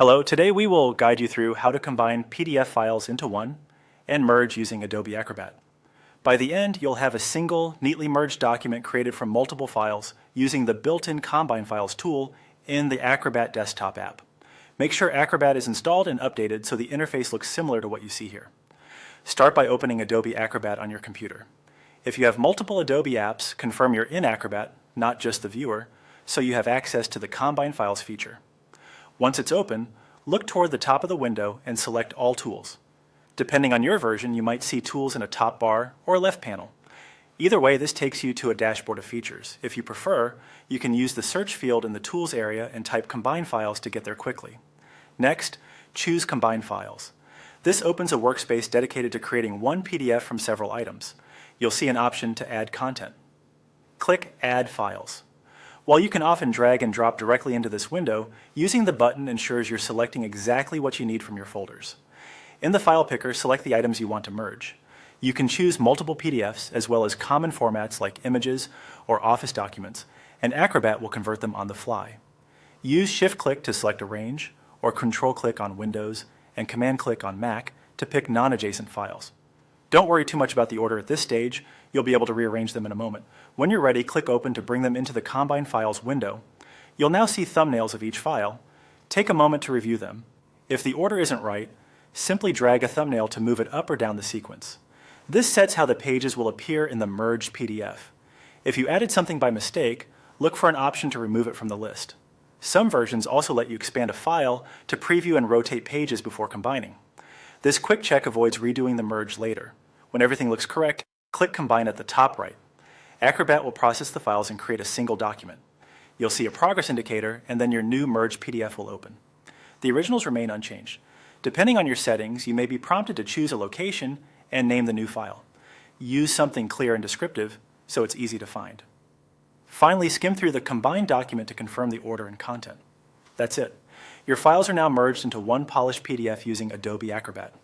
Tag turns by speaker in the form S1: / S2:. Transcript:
S1: Hello, today we will guide you through how to combine PDF files into one and merge using Adobe Acrobat. By the end, you'll have a single, neatly merged document created from multiple files using the built-in Combine Files tool in the Acrobat desktop app. Make sure Acrobat is installed and updated so the interface looks similar to what you see here. Start by opening Adobe Acrobat on your computer. If you have multiple Adobe apps, confirm you're in Acrobat, not just the viewer, so you have access to the Combine Files feature. Once it's open, look toward the top of the window and select All Tools. Depending on your version, you might see tools in a top bar or left panel. Either way, this takes you to a dashboard of features. If you prefer, you can use the search field in the Tools area and type Combine Files to get there quickly. Next, choose Combine Files. This opens a workspace dedicated to creating one PDF from several items. You'll see an option to add content. Click Add Files. While you can often drag and drop directly into this window, using the button ensures you're selecting exactly what you need from your folders. In the file picker, select the items you want to merge. You can choose multiple PDFs as well as common formats like images or Office documents, and Acrobat will convert them on the fly. Use Shift-click to select a range, or Control-click on Windows and Command-click on Mac to pick non-adjacent files. Don't worry too much about the order at this stage. You'll be able to rearrange them in a moment. When you're ready, click Open to bring them into the Combine Files window. You'll now see thumbnails of each file. Take a moment to review them. If the order isn't right, simply drag a thumbnail to move it up or down the sequence. This sets how the pages will appear in the merged PDF. If you added something by mistake, look for an option to remove it from the list. Some versions also let you expand a file to preview and rotate pages before combining. This quick check avoids redoing the merge later. When everything looks correct, click Combine at the top right. Acrobat will process the files and create a single document. You'll see a progress indicator, and then your new merged PDF will open. The originals remain unchanged. Depending on your settings, you may be prompted to choose a location and name the new file. Use something clear and descriptive so it's easy to find. Finally, skim through the combined document to confirm the order and content. That's it. Your files are now merged into one polished PDF using Adobe Acrobat.